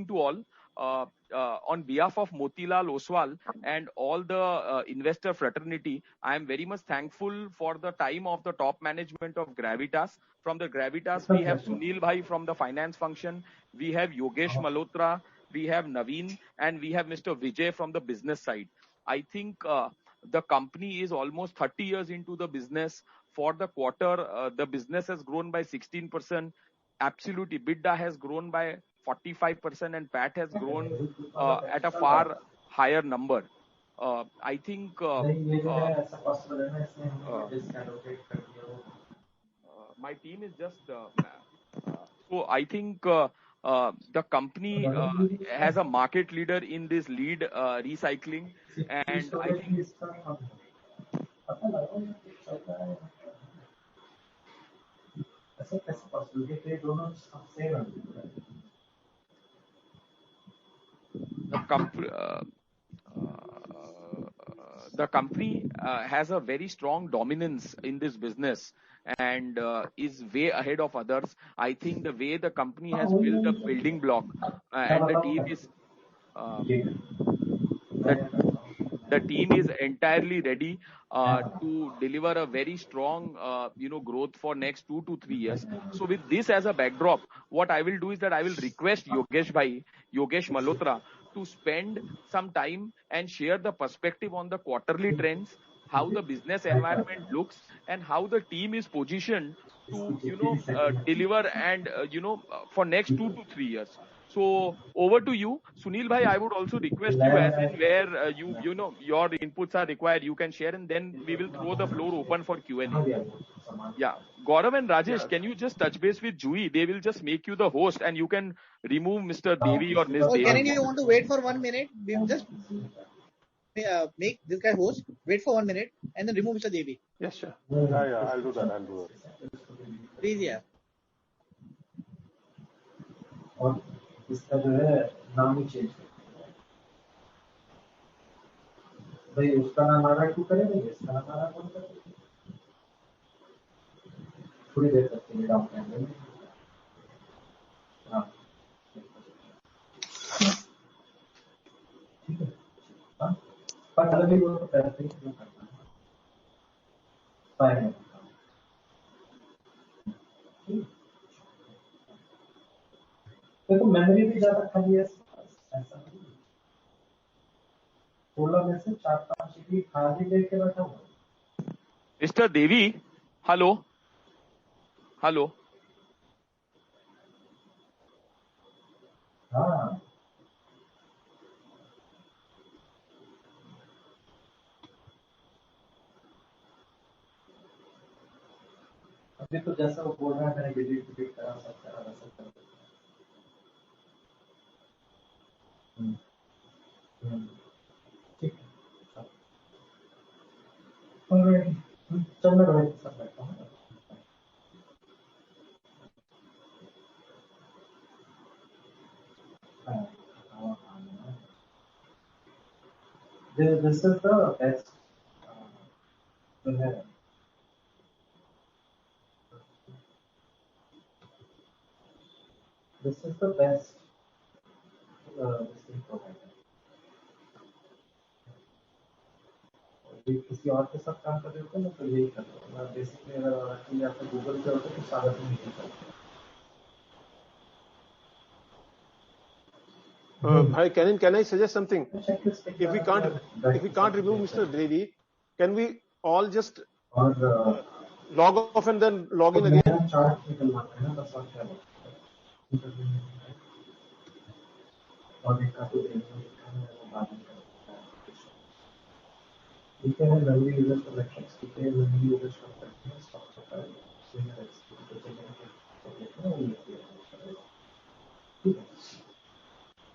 to all. On behalf of Motilal Oswal and all the investor fraternity, I am very much thankful for the time of the top management of Gravitas. From the Gravitas, we have Sunil Bhai from the finance function, we have Yogesh Malhotra, we have Naveen, and we have Mr. Vijay from the business side. I think the company is almost 30 years into the business. For the quarter, the business has grown by 16%. Absolute EBITDA has grown by 45% and PAT has grown at a far higher number. I think my team is just so I think the company has a market leader in this lead recycling, and I think the company has a very strong dominance in this business and is way ahead of others. I think the way the company has built a building block and the team is entirely ready to deliver a very strong growth for next 2 to 3 years. So with this as a backdrop, what I will do is that I will request Yogesh Malhotra to spend some time and share the perspective on the quarterly trends, how the business environment looks, and how the team is positioned to deliver and for next 2 to 3 years. So over to you, Sunil Bhai. I would also request you, as in where your inputs are required, you can share, and then we will throw the floor open for Q&A. Yeah, Gaurav and Rajesh, can you just touch base with Jui? They will just make you the host, and you can remove Mr. Devi or Ms. Devi. Can you want to wait for 1 minute? We will just make this guy host. Wait for 1 minute and then remove Mr. Devi. Yes, sure. Yeah, I'll do that. Please, yeah. और इसका जो है नाम ही change कर भाई, उसका नाम आना क्यों करे भाई, इसका नाम आना कौन करे, थोड़ी देर तक के लिए डाउन टाइम हाँ ठीक है हाँ पर अलग ही वो तो पहले से क्यों करना है फाइन तो मेमोरी भी ज्यादा खाली है ऐसा 16 में से 4-5 GB खाली लेके बैठा हुआ मिस्टर देवी. हेलो हाँ अभी तो जैसा वो बोल रहा है मैंने डिलीट करा सब करा वैसा कर ठीक है चल मैं रोहित सब बैठता हूँ This is the best this is the best provider. किसी और के साथ काम कर रहे होते हैं ना तो यही कर रहे हो बेसिकली अगर या फिर गूगल पे होते तो सारा दिन नहीं करते Hi, can I suggest something? If we can't remove Mr. Devi, can we all just log off and then log in again?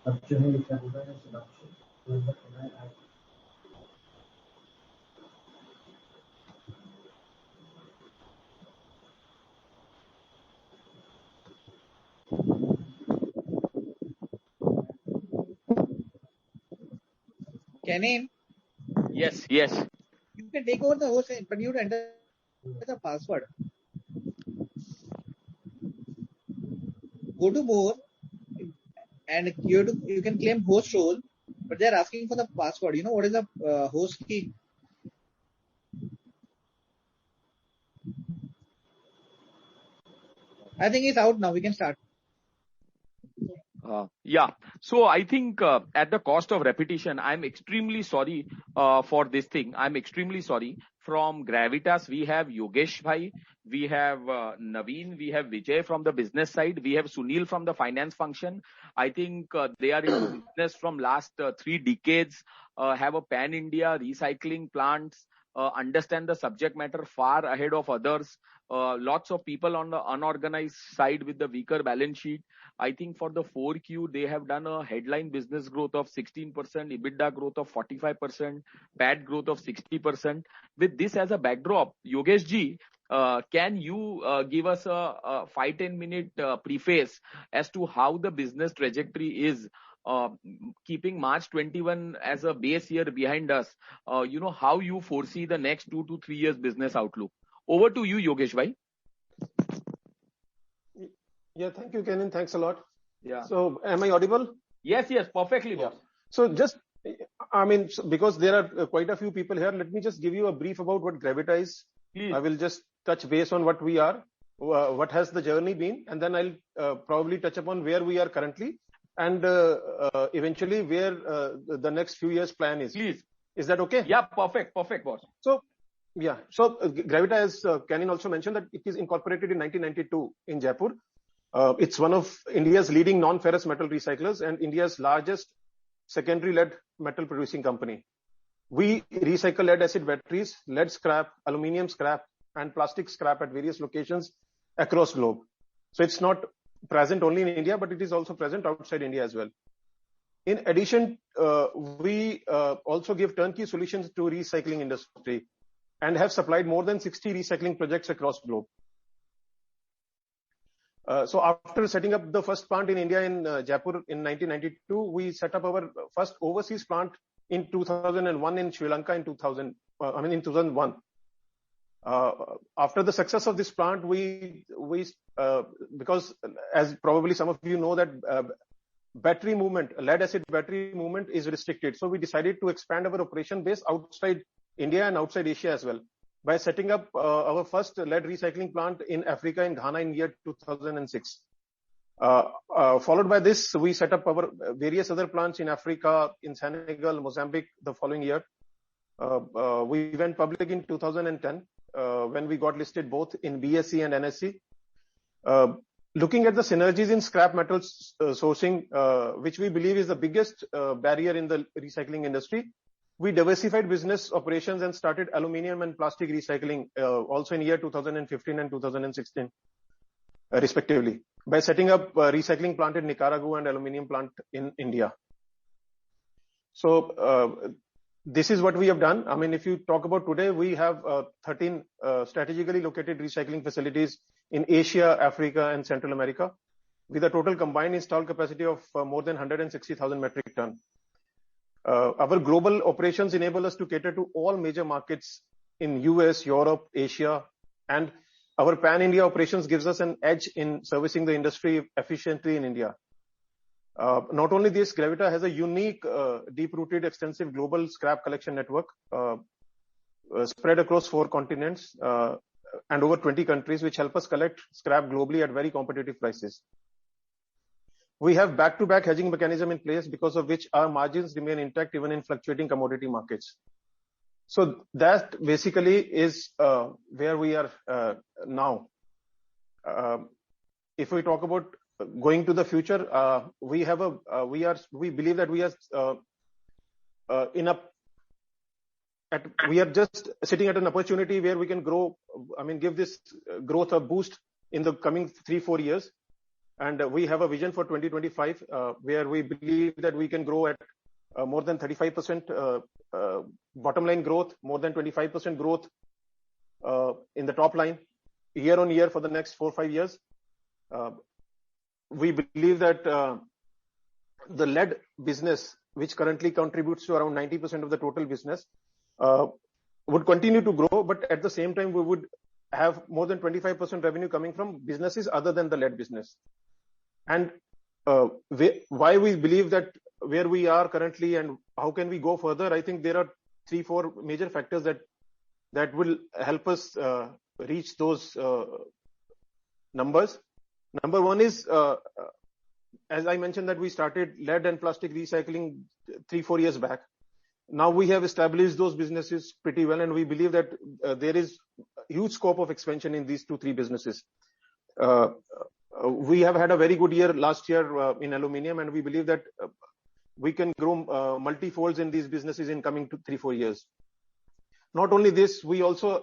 अब जो है क्या बोल रहा है Sudhanshu Can Yes. You can take over the host, but you have to enter the password. Go to more, and you can claim host role, but they're asking for the password. You know what is the host key? I think it's out now. We can start. Yeah. So I think at the cost of repetition, I'm extremely sorry for this thing. I'm extremely sorry. From Gravitas, we have Yogesh Bhai, we have Naveen, we have Vijay from the business side, we have Sunil from the finance function. I think they are into business from last 3 decades, have a pan-India recycling plants, understand the subject matter far ahead of others. Lots of people on the unorganized side with the weaker balance sheet. I think for the 4Q, they have done a headline business growth of 16%, EBITDA growth of 45%, PAT growth of 60%. With this as a backdrop, Yogesh ji, can you give us a 5-10 minute preface as to how the business trajectory is, keeping March 21 as a base year behind us, how you foresee the next 2 to 3 years business outlook? Over to you, Yogesh bhai. Yeah, thank you, Kenin. Thanks a lot. Yeah. So, am I audible? Yes, perfectly, boss. So just, because there are quite a few people here, let me just give you a brief about what Gravita is. Please. I will just touch base on what we are, what has the journey been, and then I'll probably touch upon where we are currently, and eventually where the next few years plan is. Please. Is that okay? Yeah, perfect, boss. So, yeah. So Gravita, as Kenin also mentioned, that it is incorporated in 1992 in Jaipur. It's one of India's leading non-ferrous metal recyclers and India's largest secondary lead metal producing company. We recycle lead acid batteries, lead scrap, aluminium scrap, and plastic scrap at various locations across globe. So it's not present only in India, but it is also present outside India as well. In addition, we also give turnkey solutions to recycling industry and have supplied more than 60 recycling projects across globe. So after setting up the first plant in India in Jaipur in 1992, we set up our first overseas plant in 2001 in Sri Lanka in 2001. After the success of this plant, we because as probably some of you know that battery movement, lead acid battery movement is restricted. So we decided to expand our operation base outside India and outside Asia as well, by setting up our first lead recycling plant in Africa, in Ghana in year 2006. Followed by this, we set up our various other plants in Africa, in Senegal, Mozambique the following year. We went public in 2010 when we got listed both in BSE and NSE. Looking at the synergies in scrap metals sourcing, which we believe is the biggest barrier in the recycling industry, we diversified business operations and started aluminium and plastic recycling also in year 2015 and 2016, respectively, by setting up a recycling plant in Nicaragua and aluminium plant in India. So this is what we have done. I mean, if you talk about today, we have 13 strategically located recycling facilities in Asia, Africa, and Central America, with a total combined installed capacity of more than 160,000 metric ton. Our global operations enable us to cater to all major markets in US, Europe, Asia, and our pan-India operations gives us an edge in servicing the industry efficiently in India. Not only this, Gravita has a unique, deep-rooted, extensive global scrap collection network spread across 4 continents and over 20 countries, which help us collect scrap globally at very competitive prices. We have back-to-back hedging mechanism in place, because of which our margins remain intact even in fluctuating commodity markets. So that basically is where we are now. If we talk about going to the future, we believe that we are just sitting at an opportunity where we can grow. I mean, give this growth a boost in the coming 3-4 years. And we have a vision for 2025, where we believe that we can grow at more than 35% bottom line growth, more than 25% growth in the top line, year on year for the next 4-5 years. We believe that the lead business, which currently contributes to around 90% of the total business, would continue to grow, but at the same time, we would have more than 25% revenue coming from businesses other than the lead business. And why we believe that where we are currently and how can we go further, I think there are 3-4 major factors that will help us reach those numbers. Number one is, as I mentioned, that we started lead and plastic recycling 3-4 years back. Now we have established those businesses pretty well, and we believe that there is huge scope of expansion in these 2-3 businesses. We have had a very good year last year in aluminium, and we believe that we can grow multi-folds in these businesses in coming 3-4 years. Not only this, we also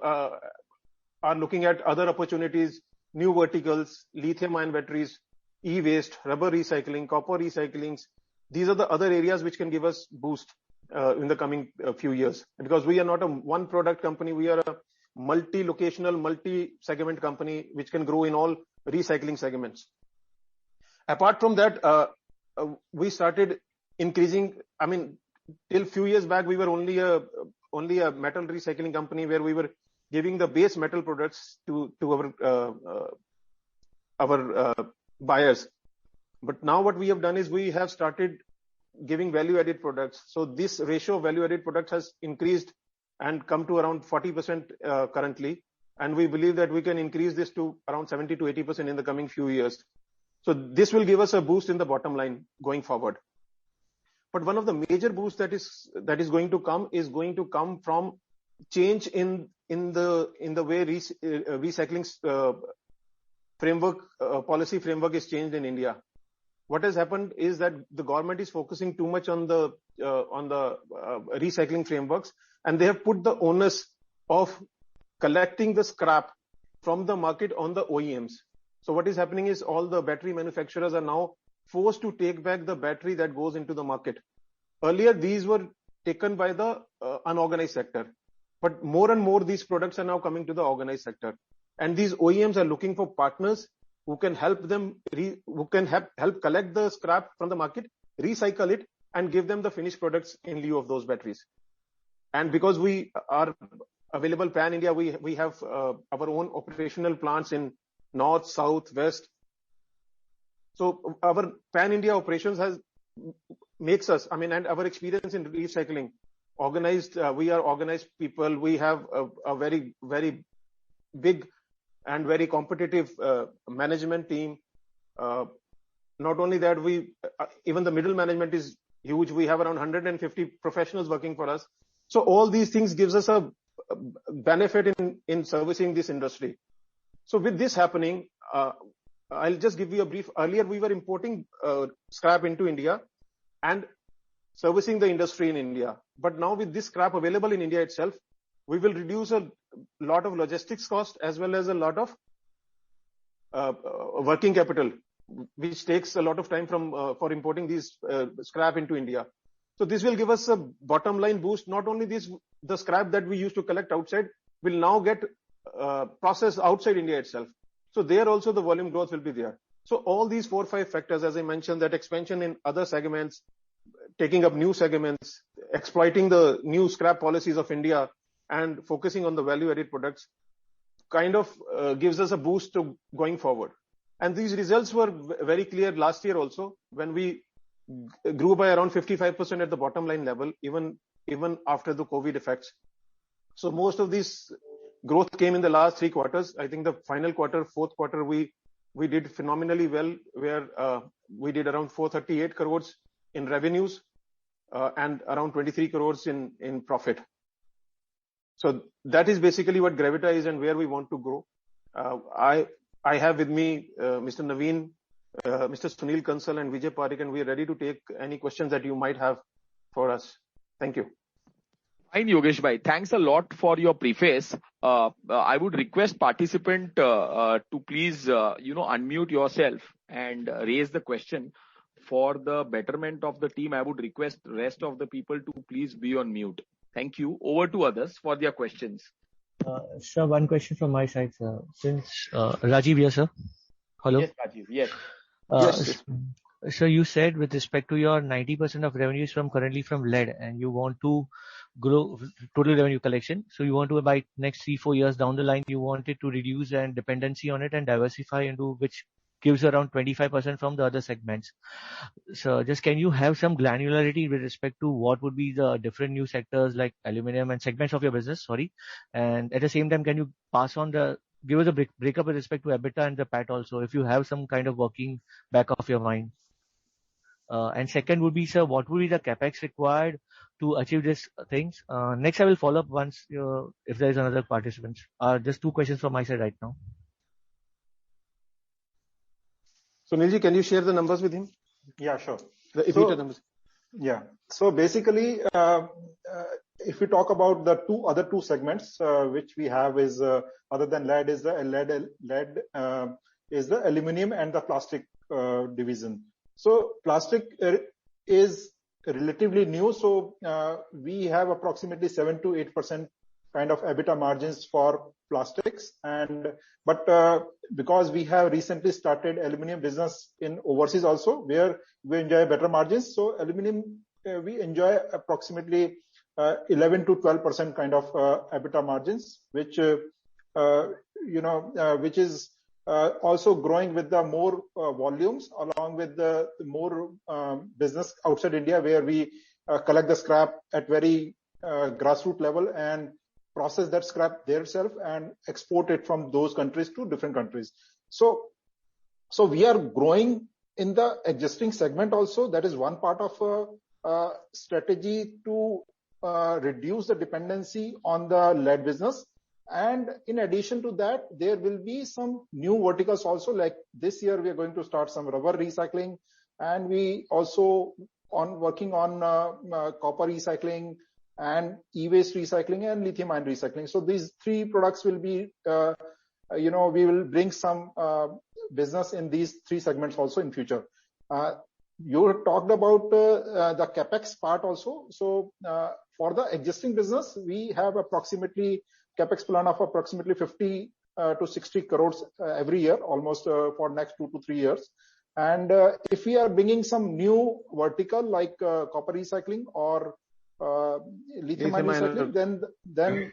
are looking at other opportunities, new verticals, lithium-ion batteries, e-waste, rubber recycling, copper recyclings. These are the other areas which can give us boost in the coming few years. Because we are not a one product company, we are a multi-locational, multi-segment company which can grow in all recycling segments. Apart from that, we started increasing. I mean, till few years back, we were only a metal recycling company where we were giving the base metal products to our buyers. But now what we have done is we have started giving value-added products. So this ratio of value-added products has increased and come to around 40% currently. And we believe that we can increase this to around 70 to 80% in the coming few years. So this will give us a boost in the bottom line going forward. But one of the major boosts that is going to come from change in the way recycling framework policy framework is changed in India. What has happened is that the government is focusing too much on the recycling frameworks, and they have put the onus of collecting the scrap from the market on the OEMs. So what is happening is all the battery manufacturers are now forced to take back the battery that goes into the market. Earlier, these were taken by the unorganized sector, but more and more these products are now coming to the organized sector. And these OEMs are looking for partners who can help them, who can help collect the scrap from the market, recycle it, and give them the finished products in lieu of those batteries. And because we are available pan-India, we have our own operational plants in north, south, west. So our pan-India operations makes us, and our experience in recycling, organized, we are organized people. We have a very, very big and very competitive management team. Not only that, even the middle management is huge. We have around 150 professionals working for us. So all these things gives us a benefit in servicing this industry. So with this happening, I'll just give you a brief. Earlier, we were importing scrap into India and servicing the industry in India. But now with this scrap available in India itself, we will reduce a lot of logistics cost as well as a lot of working capital, which takes a lot of time for importing these scrap into India. So this will give us a bottom line boost. Not only this, the scrap that we used to collect outside will now get processed outside India itself. So there also the volume growth will be there. So all these 4 or 5 factors, as I mentioned, that expansion in other segments, taking up new segments, exploiting the new scrap policies of India, and focusing on the value-added products, kind of gives us a boost to going forward. And these results were very clear last year also, when we grew by around 55% at the bottom line level, even after the COVID effects. So most of this growth came in the last 3 quarters. I think the final quarter, fourth quarter, we did phenomenally well, where we did around 438 crores in revenues and around 23 crores in profit. So that is basically what Gravita is and where we want to grow. I have with me Mr. Naveen, Mr. Sunil Kansal, and Vijay Parekh, and we are ready to take any questions that you might have for us. Thank you. Fine, Yogesh bhai. Thanks a lot for your preface. I would request participant to please, unmute yourself and raise the question. For the betterment of the team, I would request the rest of the people to please be on mute. Thank you. Over to others for their questions. Sir, one question from my side, sir. Since Rajiv here, sir. Hello. Yes, Rajiv. Yes. Yes. So you said with respect to your 90% of revenues currently from lead, and you want to grow total revenue collection. So you want to, by next 3-4 years down the line, you wanted to reduce and dependency on it and diversify into which gives around 25% from the other segments. So just can you have some granularity with respect to what would be the different new sectors like aluminum and segments of your business? Sorry. And at the same time, can you give us a breakup with respect to EBITDA and the PAT also, if you have some kind of working back of your mind? And second would be, sir, what would be the capex required to achieve these things? Next, I will follow up once if there is another participant. Just 2 questions from my side right now. So Nilji, can you share the numbers with him? Yeah, sure. The EBITDA numbers. Yeah. So basically, if we talk about the other two segments, which we have is other than lead is the lead is the aluminum and the plastic division. So plastic is relatively new. So we have approximately 7 to 8% kind of EBITDA margins for plastics, but because we have recently started aluminum business in overseas also, where we enjoy better margins. So aluminum we enjoy approximately 11 to 12% kind of EBITDA margins, which which is also growing with the more volumes, along with the more business outside India, where we collect the scrap at very grassroots level and process that scrap themselves and export it from those countries to different countries. So we are growing in the existing segment also. That is one part of a strategy to reduce the dependency on the lead business. And in addition to that, there will be some new verticals also. Like this year, we are going to start some rubber recycling, and we also working on copper recycling and e-waste recycling and lithium-ion recycling. So these 3 products will be, we will bring some business in these 3 segments also in future. You talked about the capex part also. So for the existing business, we have approximately capex plan of approximately 50 to 60 crores every year, almost for next 2 to 3 years. And if we are bringing some new vertical like copper recycling or lithium-ion recycling, then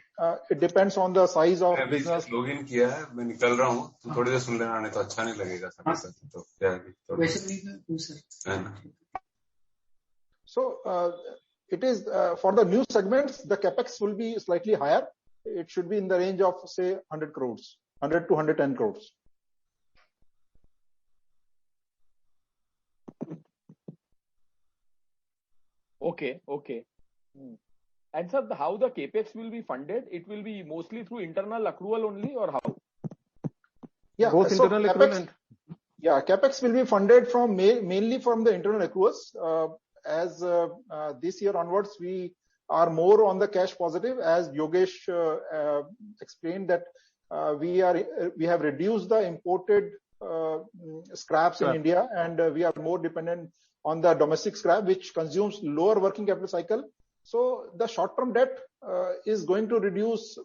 it depends on the size of business. Login किया है, मैं निकल रहा हूँ, तो थोड़ी देर सुन लेना, नहीं तो अच्छा नहीं लगेगा सर। तो क्या वैसे So it is for the new segments, the capex will be slightly higher. It should be in the range of say 100 crores, 100 to 110 crores. Okay. And sir, how the capex will be funded? It will be mostly through internal accrual only, or how? Yeah, both so internal accrual and capex will be funded from mainly from the internal accruals. As this year onwards, we are more on the cash positive, as Yogesh explained that we have reduced the imported scraps in India, and we are more dependent on the domestic scrap, which consumes lower working capital cycle. So the short-term debt is going to reduce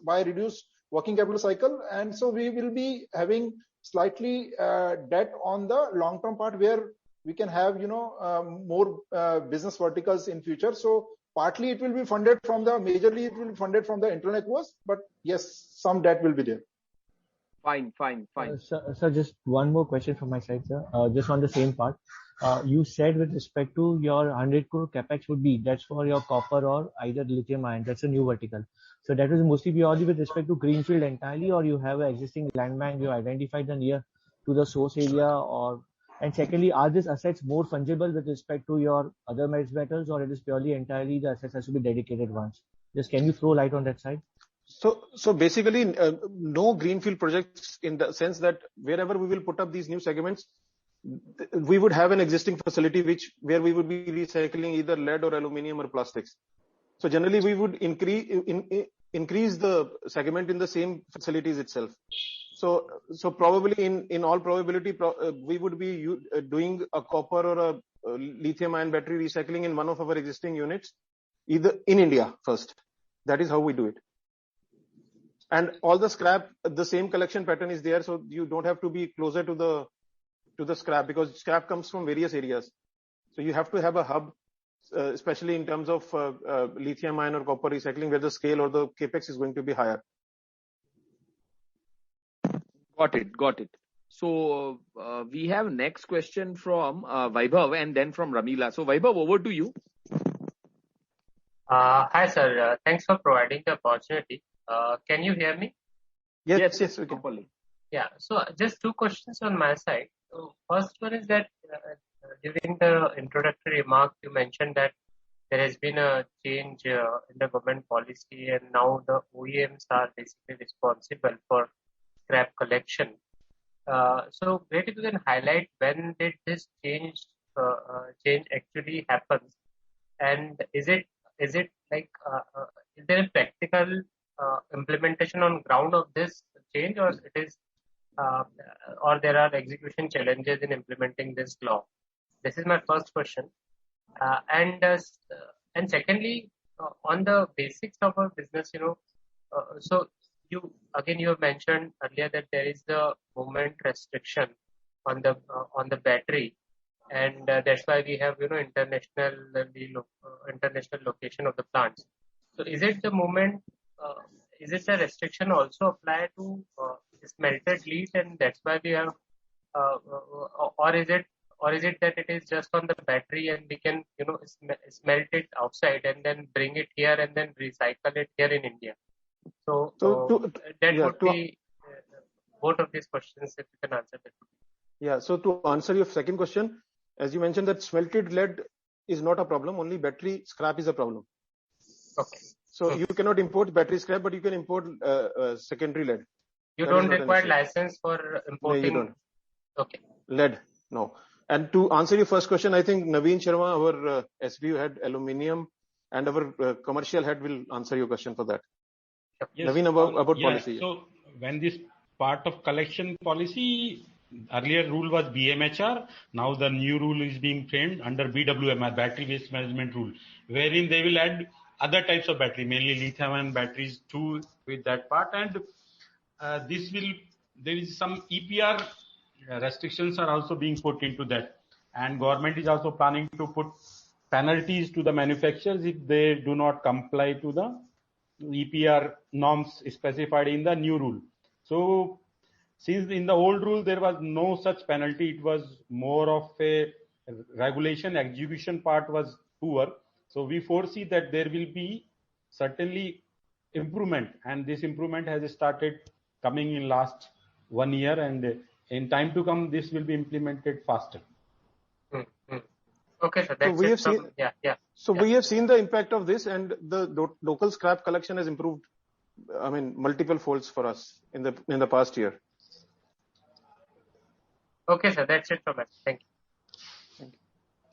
working capital cycle, and so we will be having slightly debt on the long-term part, where we can have more business verticals in future. So partly it will be funded from majorly it will be funded from the internal accruals, but yes, some debt will be there. Fine. Sir, just one more question from my side, sir. Just on the same part. You said with respect to your 100 crore capex that's for your copper or either lithium ion. That's a new vertical. So that is mostly purely with respect to greenfield entirely, or you have an existing land bank, you identified the near to the source area, and secondly, are these assets more fungible with respect to your other metals, or it is purely entirely the assets has to be dedicated ones? Just can you throw light on that side? So basically, no greenfield projects, in the sense that wherever we will put up these new segments, we would have an existing facility where we would be recycling either lead or aluminum or plastics. So generally, we would increase the segment in the same facilities itself. So probably in all probability, we would be doing a copper or a lithium-ion battery recycling in one of our existing units, either in India first. That is how we do it. And all the scrap, the same collection pattern is there, so you don't have to be closer to the scrap, because scrap comes from various areas. So you have to have a hub, especially in terms of lithium-ion or copper recycling, where the scale or the capex is going to be higher. Got it. So we have next question from Vaibhav and then from Ramila. So Vaibhav, over to you. Hi, sir. Thanks for providing the opportunity. Can you hear me? Yes, we can. Properly. Yeah. So just two questions on my side. So first one is that during the introductory remark, you mentioned that there has been a change in the government policy, and now the OEMs are basically responsible for scrap collection. So great if you can highlight when did this change actually happen, and is it like is there a practical implementation on ground of this change, or it is or there are execution challenges in implementing this law? This is my first question. And secondly, on the basics of our business, so you have mentioned earlier that there is the movement restriction on the battery, and that's why we have international location of the plants. So is it the movement? Is it a restriction also applied to smelted lead, and that's why we have, or is it that it is just on the battery and we can smelt it outside and then bring it here and then recycle it here in India? So that would be both of these questions, if you can answer that. Yeah. So to answer your second question, as you mentioned that smelted lead is not a problem, only battery scrap is a problem. Okay. So you cannot import battery scrap, but you can import secondary lead. You don't require license for importing? No, you don't. Okay. Lead, no. And to answer your first question, I think Naveen Sharma, our SBU head, aluminium, and our commercial head will answer your question for that. Yes. Naveen, about policy. So when this part of collection policy, earlier rule was BMHR, now the new rule is being framed under BWMR, Battery Waste Management Rule, wherein they will add other types of battery, mainly lithium-ion batteries too with that part, and there is some EPR restrictions are also being put into that, and government is also planning to put penalties to the manufacturers if they do not comply to the EPR norms specified in the new rule. So since in the old rule there was no such penalty, it was more of a regulation, execution part was poor. So we foresee that there will be certainly improvement, and this improvement has started coming in last 1 year, and in time to come this will be implemented faster. Okay, so that's we have seen the impact of this, and the local scrap collection has improved, multiple folds for us in the past year. Okay, sir, that's it from us. Thank you.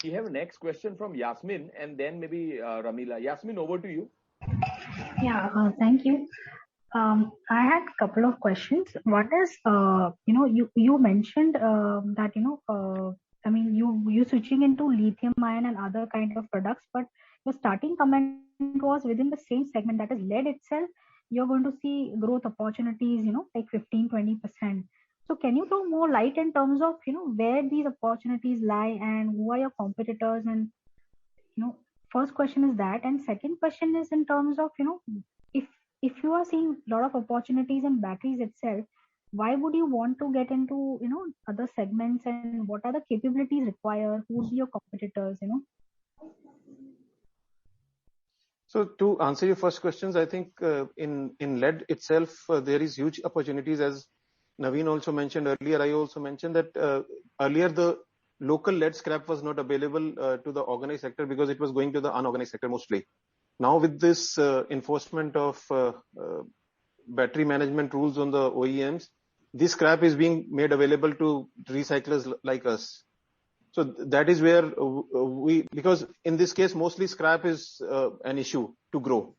We have a next question from Yasmin and then maybe Ramila. Yasmin, over to you. Yeah, thank you. I had a couple of questions. One is, you mentioned that, you switching into lithium ion and other kind of products, but your starting comment was within the same segment, that is lead itself, you're going to see growth opportunities, like 15-20%. So can you throw more light in terms of, where these opportunities lie and who are your competitors? And, first question is that. And second question is in terms of, if you are seeing a lot of opportunities in batteries itself, why would you want to get into, other segments, and what are the capabilities required? Who would be your competitors, So to answer your first questions, I think in lead itself, there is huge opportunities, as Naveen also mentioned earlier. I also mentioned that earlier the local lead scrap was not available to the organized sector because it was going to the unorganized sector mostly. Now with this enforcement of battery management rules on the OEMs, this scrap is being made available to recyclers like us. So that is where because in this case mostly scrap is an issue to grow.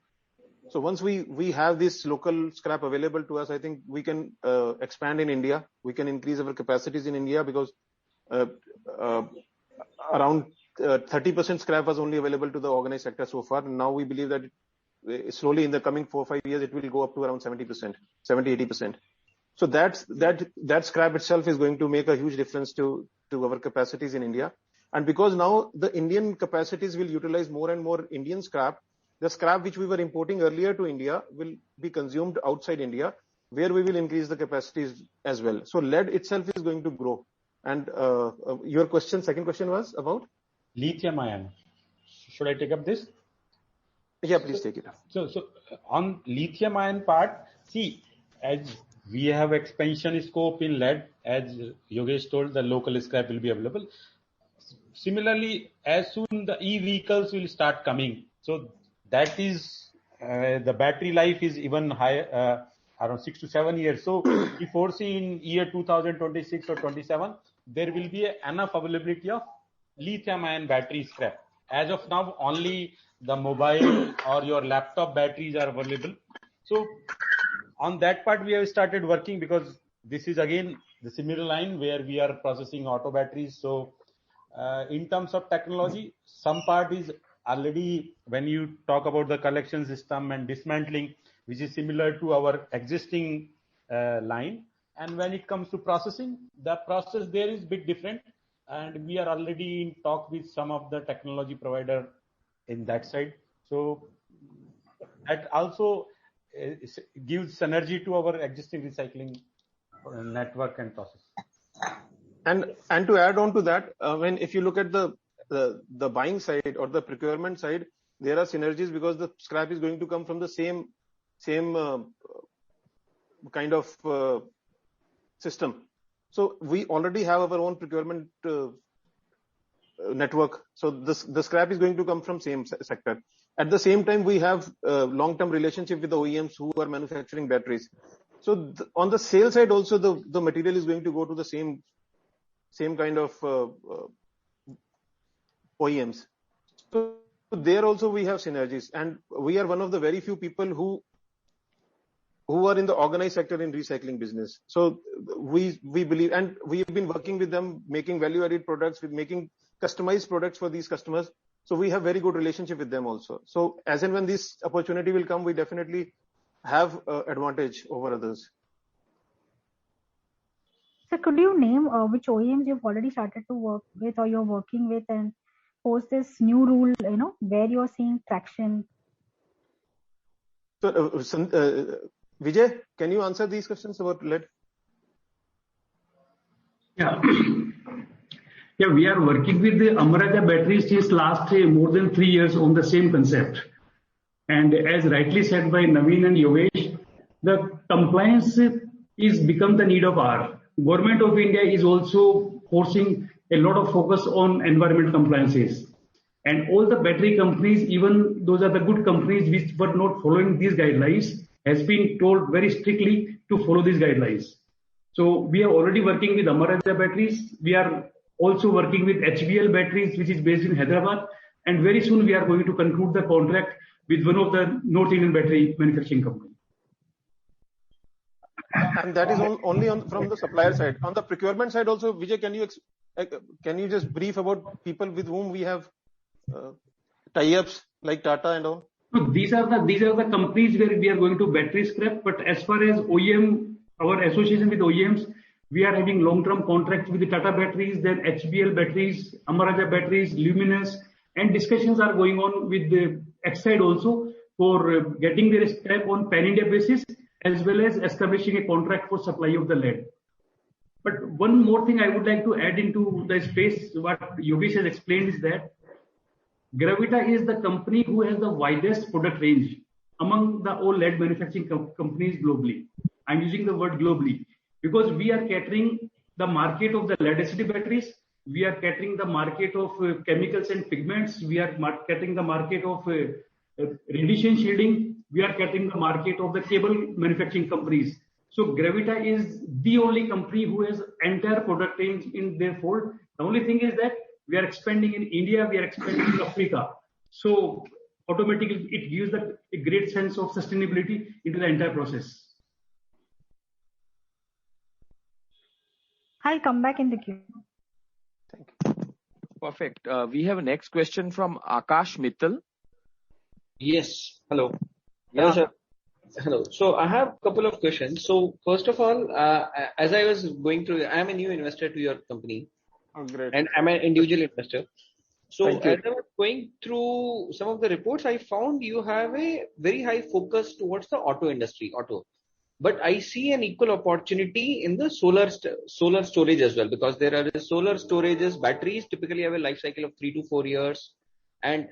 So once we have this local scrap available to us, I think we can expand in India. We can increase our capacities in India because around 30% scrap was only available to the organized sector so far. And now we believe that slowly in the coming 4-5 years, it will go up to around 70-80%. So that scrap itself is going to make a huge difference to our capacities in India. And because now the Indian capacities will utilize more and more Indian scrap, the scrap which we were importing earlier to India will be consumed outside India. where we will increase the capacities as well. So lead itself is going to grow. And your question, second question was about? Lithium ion. Should I take up this? Yeah, please take it up. So on lithium ion part, see, as we have expansion scope in lead, as Yogesh told, the local scrap will be available. Similarly, as soon the e-vehicles will start coming, so that is the battery life is even higher, around 6 to 7 years. So we foresee in year 2026 or 27, there will be enough availability of lithium ion battery scrap. As of now, only the mobile or your laptop batteries are available. So on that part, we have started working, because this is again the similar line where we are processing auto batteries. So in terms of technology, some part is already, when you talk about the collection system and dismantling, which is similar to our existing line. And when it comes to processing, the process there is a bit different. And we are already in talk with some of the technology provider in that side. So that also gives synergy to our existing recycling network and process. And to add on to that, when if you look at the buying side or the procurement side, there are synergies, because the scrap is going to come from the same kind of system. So we already have our own procurement network. So the scrap is going to come from same sector. At the same time, we have long-term relationship with the OEMs who are manufacturing batteries. So on the sale side also, the material is going to go to the same kind of OEMs. So there also we have synergies, and we are one of the very few people who are in the organized sector in recycling business. So we believe, and we have been working with them, making value-added products, with making customized products for these customers. So we have very good relationship with them also. So as and when this opportunity will come, we definitely have advantage over others. So could you name which OEMs you've already started to work with or you're working with, and post this new rule, where you're seeing traction? So Vijay, can you answer these questions about lead? Yeah. Yeah, we are working with the Amara Raja batteries since last more than 3 years on the same concept. And as rightly said by Naveen and Yogesh, the compliance is become the need of hour. Government of India is also forcing a lot of focus on environment compliances. And all the battery companies, even those are the good companies which were not following these guidelines, has been told very strictly to follow these guidelines. So we are already working with Amara Raja batteries. We are also working with HBL batteries, which is based in Hyderabad. And very soon we are going to conclude the contract with one of the North Indian battery manufacturing company. And that is only from the supplier side. On the procurement side also, Vijay, can you just brief about people with whom we have tie-ups like Tata and all? So these are the companies where we are going to battery scrap. But as far as OEM, our association with OEMs, we are having long-term contracts with the Tata batteries, then HBL batteries, Amara Raja batteries, Luminous, and discussions are going on with the Exide also for getting their scrap on pan-India basis, as well as establishing a contract for supply of the lead. But one more thing I would like to add into the space, what Yogesh has explained, is that Gravita is the company who has the widest product range among the all lead manufacturing companies globally. I'm using the word globally because we are catering the market of the lead acid batteries. We are catering the market of chemicals and pigments. We are catering the market of radiation shielding. We are catering the market of the cable manufacturing companies. So Gravita is the only company who has entire product range in their fold. The only thing is that we are expanding in India, we are expanding in Africa. So automatically it gives a great sense of sustainability into the entire process. I'll come back in the queue. Thank you. Perfect. We have a next question from Akash Mittal. Yes. Hello. Yeah. Hello, sir. Hello. So I have a couple of questions. So first of all, as I was going through, I am a new investor to your company. Oh, great. And I'm an individual investor. So Thank you. as I was going through some of the reports, I found you have a very high focus towards the auto industry, auto. But I see an equal opportunity in the solar storage as well, because there are solar storages, batteries typically have a life cycle of 3 to 4 years. And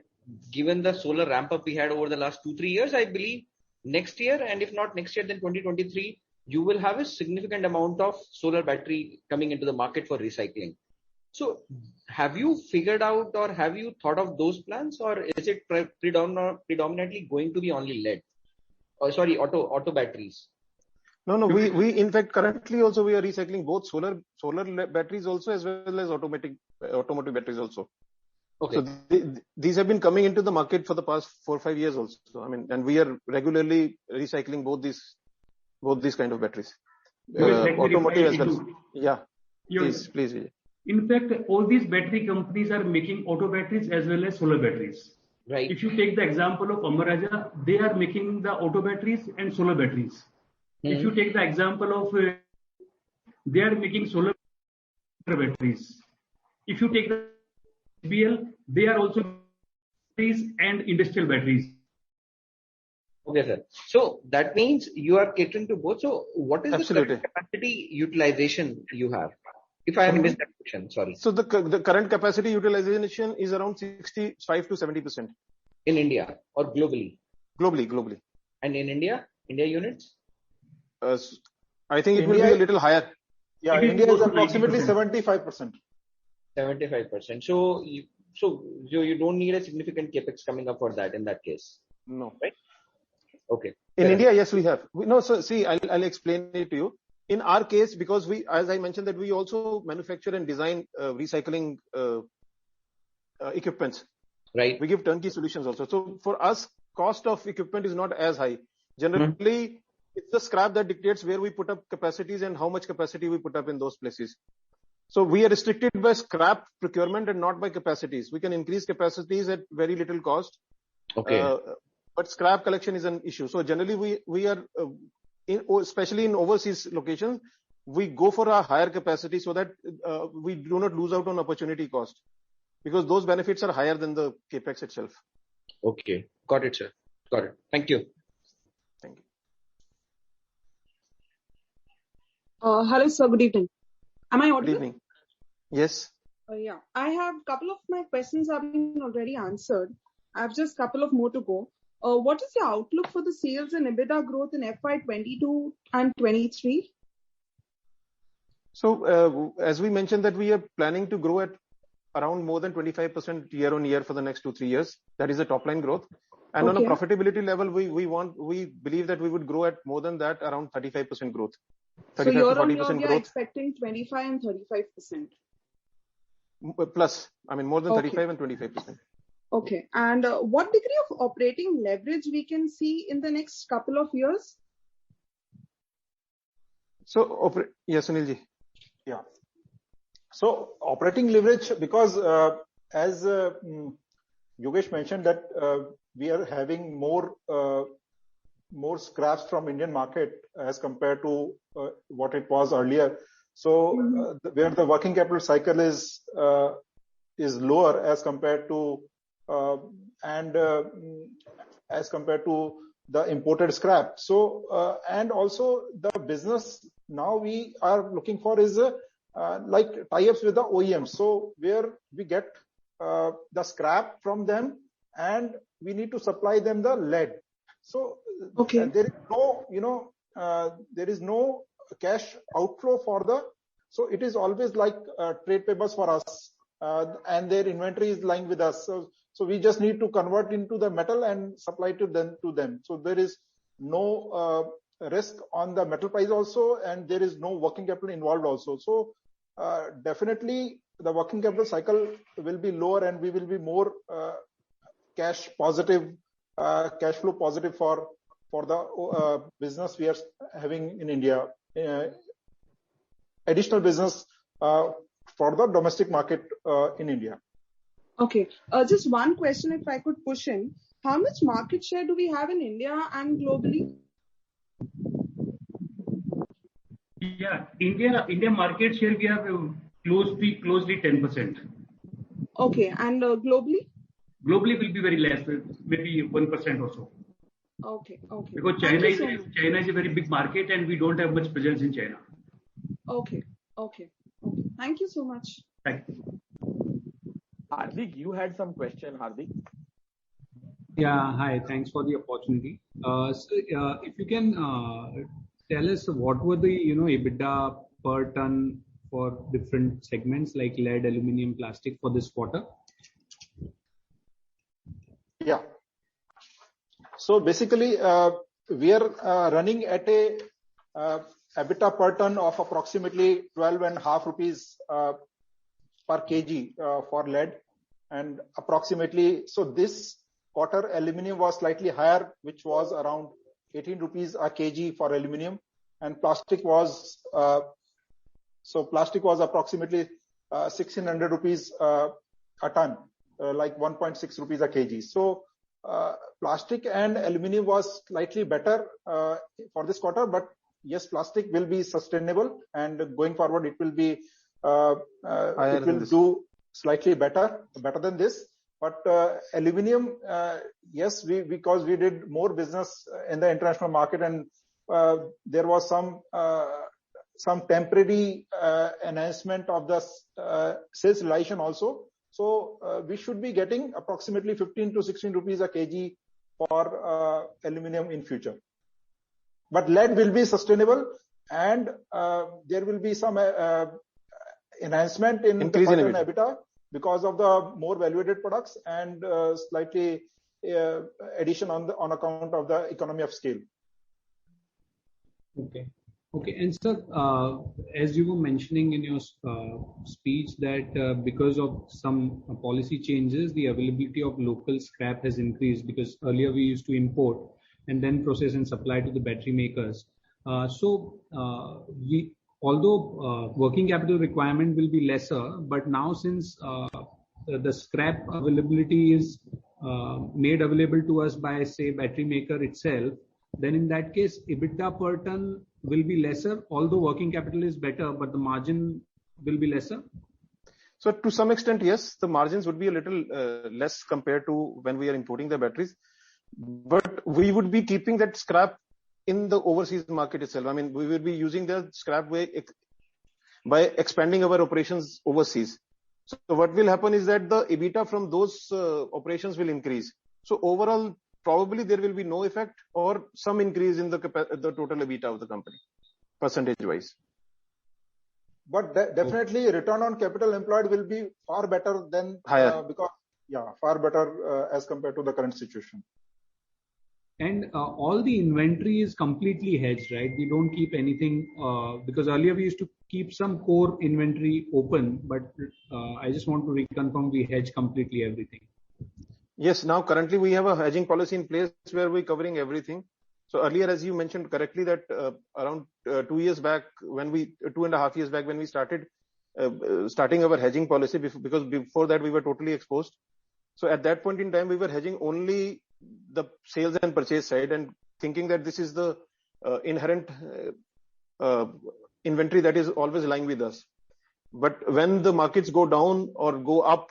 given the solar ramp up we had over the last 2-3 years, I believe next year, and if not next year, then 2023, you will have a significant amount of solar battery coming into the market for recycling. So have you figured out or have you thought of those plans, or is it predominantly going to be only LED? Auto batteries? No. We in fact currently also we are recycling both solar batteries also as well as automotive batteries also. Okay. So these have been coming into the market for the past 4 or 5 years also. I mean, and we are regularly recycling both these kind of batteries. Automotive as well. Yeah. Please. Vijay. In fact, all these battery companies are making auto batteries as well as solar batteries. Right. If you take the example of Amara Raja, they are making the auto batteries and solar batteries. If you take the example of, they are making solar batteries. If you take the HBL, they are also batteries and industrial batteries. Okay, sir. So that means you are catering to both. So what is the current capacity utilization you have? If I have missed that question, sorry. So the current capacity utilization is around 65 to 70%. In India or globally? Globally. And in India units? I think it will be a little higher. Yeah, India is approximately 75%. 75%. So you don't need a significant capex coming up for that in that case. No. Right? Okay. In India, yes, we have. So see, I'll explain it to you. In our case, because we, as I mentioned, that we also manufacture and design recycling equipments. Right. We give turnkey solutions also. So for us, cost of equipment is not as high. Generally, it's the scrap that dictates where we put up capacities and how much capacity we put up in those places. So we are restricted by scrap procurement and not by capacities. We can increase capacities at very little cost. Okay. But scrap collection is an issue. So generally we are, especially in overseas locations, we go for a higher capacity so that we do not lose out on opportunity cost, because those benefits are higher than the capex itself. Okay. Got it, sir. Got it. Thank you. Thank you. Hello, sir. Good evening. Am I audible? Good evening. Yes. Yeah. I have a couple of my questions have been already answered. I have just a couple of more to go. What is your outlook for the sales and EBITDA growth in FY22 and 23? So, as we mentioned that we are planning to grow at around more than 25% year on year for the next 2-3 years. That is the top line growth. And on a profitability level, we believe that we would grow at more than that, around 35% growth. 35 so year to 40% on year, we growth. are expecting 25 and 35%. Plus, more than 35 and 25%. Okay. And what degree of operating leverage we can see in the next couple of years? So, yes, Sunilji. Yeah. So operating leverage, because as Yogesh mentioned that we are having more scraps from Indian market as compared to what it was earlier. So where the working capital cycle is lower as compared to as compared to the imported scrap. So and also the business now we are looking for is like tie-ups with the OEMs. So where we get the scrap from them and we need to supply them the lead. So there is no, there is no cash outflow for so it is always like trade payables for us, and their inventory is lying with us. So we just need to convert into the metal and supply to them. So there is no risk on the metal price also, and there is no working capital involved also. So definitely the working capital cycle will be lower and we will be more cash positive, cash flow positive for the business we are having in India. Additional business for the domestic market in India. Okay. Just one question if I could push in. How much market share do we have in India and globally? Yeah, India market share we have closely 10%. Okay, and globally? Globally will be very less, maybe 1% or so. Okay. Because China is a very big market and we don't have much presence in China. Okay. Thank you so much. Thank you. Hardik, you had some question, Hardik. Yeah, hi. Thanks for the opportunity. If you can tell us what were the EBITDA per ton for different segments like lead, aluminium, plastic for this quarter? Yeah. So basically, we are running at a EBITDA per ton of approximately 12.5 rupees per kg for lead, and approximately, so this quarter aluminium was slightly higher, which was around 18 rupees a kg for aluminium, and plastic was approximately 1600 rupees a ton, like 1.6 rupees a kg. So plastic and aluminium was slightly better for this quarter, but yes, plastic will be sustainable, and going forward it will be do slightly better than this. But aluminium, yes, because we did more business in the international market, and there was some temporary enhancement of the sales realization also. So we should be getting approximately 15 to 16 rupees a kg for aluminium in future. But lead will be sustainable, and there will be some enhancement in increase in EBITDA because of the more valuated products, and slightly addition on account of the economy of scale. Okay, and sir, as you were mentioning in your speech that because of some policy changes, the availability of local scrap has increased, because earlier we used to import and then process and supply to the battery makers. Although working capital requirement will be lesser, but now since the scrap availability is made available to us by, say, battery maker itself, then in that case, EBITDA per ton will be lesser, although working capital is better, but the margin will be lesser? So to some extent, yes, the margins would be a little less compared to when we are importing the batteries. But we would be keeping that scrap in the overseas market itself. I mean, we will be using the scrap by expanding our operations overseas. So what will happen is that the EBITDA from those operations will increase. So overall, probably there will be no effect or some increase in the total EBITDA of the company, percentage-wise. But definitely, return on capital employed will be far better than higher, far better as compared to the current situation. And all the inventory is completely hedged, right? We don't keep anything because earlier we used to keep some core inventory open, but I just want to reconfirm we hedge completely everything. Yes, now currently we have a hedging policy in place where we're covering everything. So earlier, as you mentioned correctly, that around 2 years back, 2.5 years back, when we starting our hedging policy, because before that we were totally exposed. So at that point in time, we were hedging only the sales and purchase side, and thinking that this is the inherent inventory that is always lying with us. But when the markets go down or go up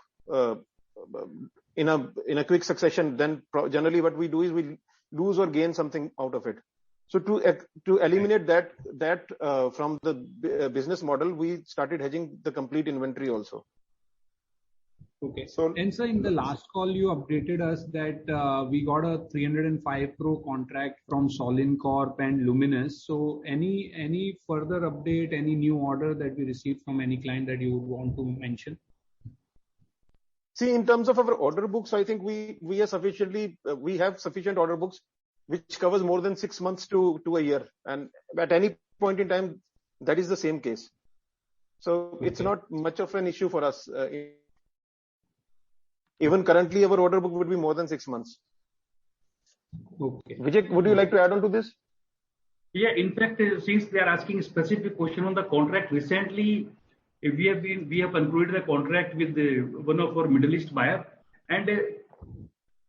in a quick succession, then generally what we do is we lose or gain something out of it. So to eliminate that from the business model, we started hedging the complete inventory also. Okay. And sir, in the last call, you updated us that we got a 305 crore contract from Solin Corp and Luminous. So any further update, any new order that we received from any client that you would want to mention? See, in terms of our order books, I think we have sufficient order books which covers more than 6 months to a year, and at any point in time that is the same case. So it's not much of an issue for us. Even currently, our order book would be more than 6 months. Okay. Vijay, would you like to add on to this? Yeah, in fact, since they are asking a specific question on the contract, recently we have concluded a contract with one of our Middle East buyer, and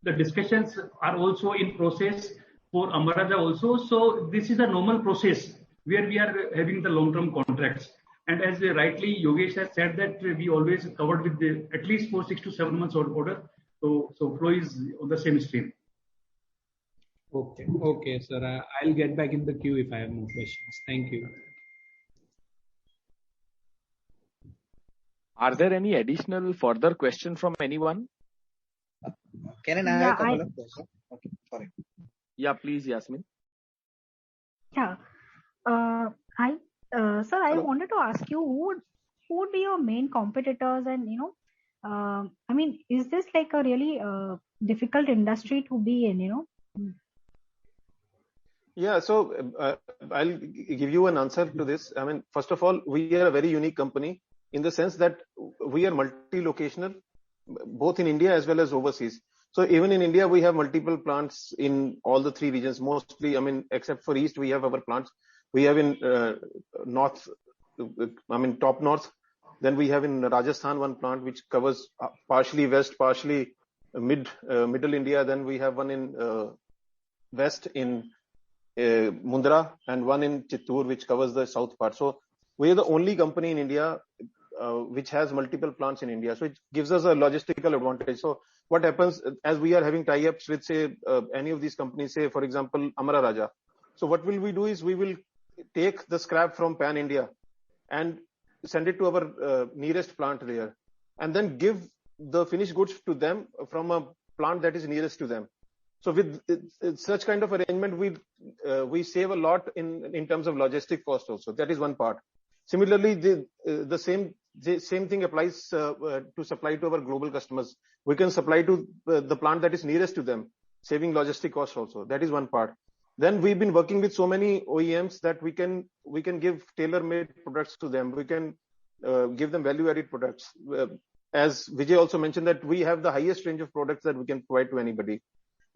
the discussions are also in process for Amara Raja also. So this is a normal process where we are having the long-term contracts. And as rightly Yogesh has said that we always covered with at least for 6 to 7 months order. So flow is on the same stream. Okay, sir. I'll get back in the queue if I have more questions. Thank you. Are there any additional further question from anyone? Can I have a couple of questions? Okay, sorry. Yeah, please, Yasmin. Yeah. Sir, I wanted to ask you who would be your main competitors, and I mean, is this like a really difficult industry to be in? Yeah, so I'll give you an answer to this. I mean, first of all, we are a very unique company in the sense that we are multi-locational, both in India as well as overseas. So even in India, we have multiple plants in all the three regions. Mostly, I mean, except for East, we have our plants. We have in North, I mean, top North. Then we have in Rajasthan one plant which covers partially West, partially Middle India. Then we have one in West in Mundra, and one in Chittoor which covers the south part. So we are the only company in India which has multiple plants in India. So it gives us a logistical advantage. So what happens as we are having tie-ups with, say, any of these companies, say, for example, Amara Raja. So what will we do is we will take the scrap from Pan India and send it to our nearest plant there, and then give the finished goods to them from a plant that is nearest to them. So with such kind of arrangement, we save a lot in terms of logistic cost also. That is one part. Similarly, the same thing applies to supply to our global customers. We can supply to the plant that is nearest to them, saving logistic costs also. That is one part. Then we've been working with so many OEMs that we can give tailor-made products to them. We can give them value-added products. As Vijay also mentioned, that we have the highest range of products that we can provide to anybody.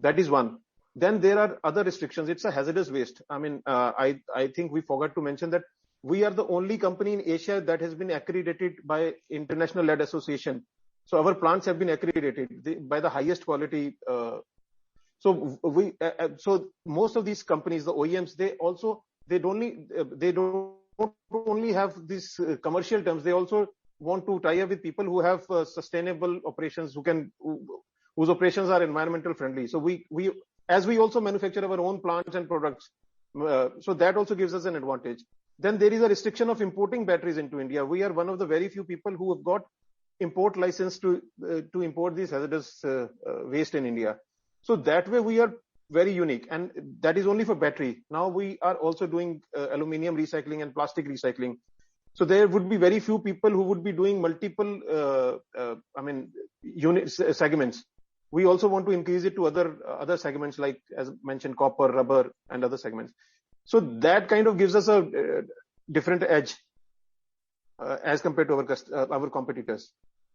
That is one. Then there are other restrictions. It's a hazardous waste. I mean, I think we forgot to mention that we are the only company in Asia that has been accredited by International Lead Association. So our plants have been accredited by the highest quality. So most of these companies, the OEMs, they don't only have these commercial terms. They also want to tie up with people who have sustainable operations, whose operations are environmental friendly. So we also manufacture our own plants and products. So that also gives us an advantage. Then there is a restriction of importing batteries into India. We are one of the very few people who have got import license to import these hazardous waste in India. So that way we are very unique, and that is only for battery. Now we are also doing aluminium recycling and plastic recycling. So there would be very few people who would be doing multiple, segments. We also want to increase it to other segments, like as mentioned, copper, rubber, and other segments. So that kind of gives us a different edge as compared to our competitors.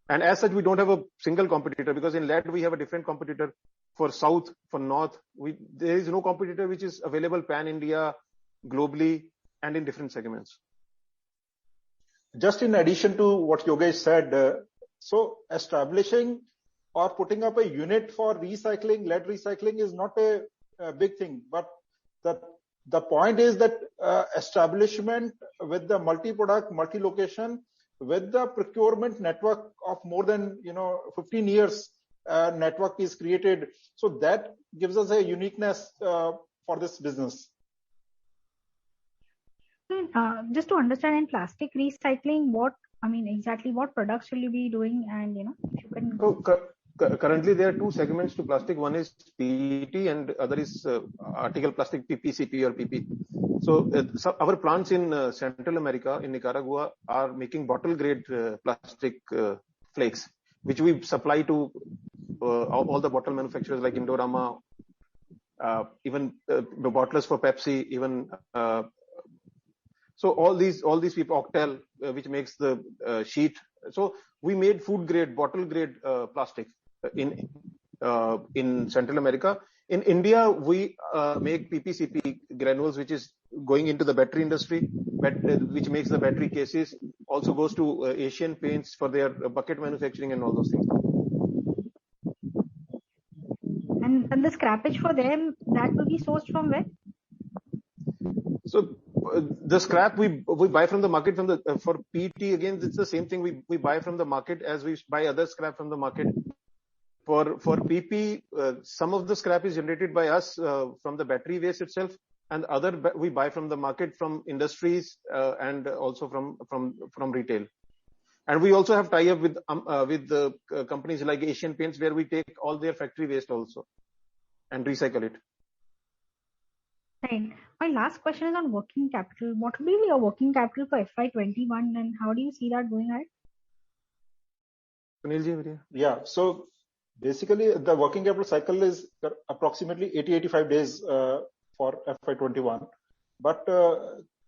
And as such, we don't have a single competitor, because in lead we have a different competitor for South, for North. There is no competitor which is available pan-India, globally, and in different segments. Just in addition to what Yogesh said, so establishing or putting up a unit for recycling, lead recycling, is not a big thing. But the point is that establishment with the multi-product, multi-location, with the procurement network of more than 15 years, network is created. So that gives us a uniqueness for this business. Just to understand, in plastic recycling, exactly what products will you be doing, and if you can. So currently there are two segments to plastic. One is PET and other is article plastic, PCP or PP. So our plants in Central America, in Nicaragua, are making bottle grade plastic flakes, which we supply to all the bottle manufacturers like Indorama, even the bottlers for Pepsi, even so all these people, Octel, which makes the sheet. So we made food grade, bottle grade plastic in Central America. In India, we make PPCP granules, which is going into the battery industry, which makes the battery cases. Also goes to Asian Paints for their bucket manufacturing and all those things. And the scrappage for them, that will be sourced from where? So the scrap we buy from the market. For PET, again, it's the same thing. We buy from the market as we buy other scrap from the market. For PP, some of the scrap is generated by us from the battery waste itself, and we buy from the market, from industries, and also from retail. And we also have tie-up with the companies like Asian Paints, where we take all their factory waste also and recycle it. Right. My last question is on working capital. What will be your working capital for FY21, and how do you see that going ahead? Sunil, yeah. So basically, the working capital cycle is approximately 80-85 days for FY21. But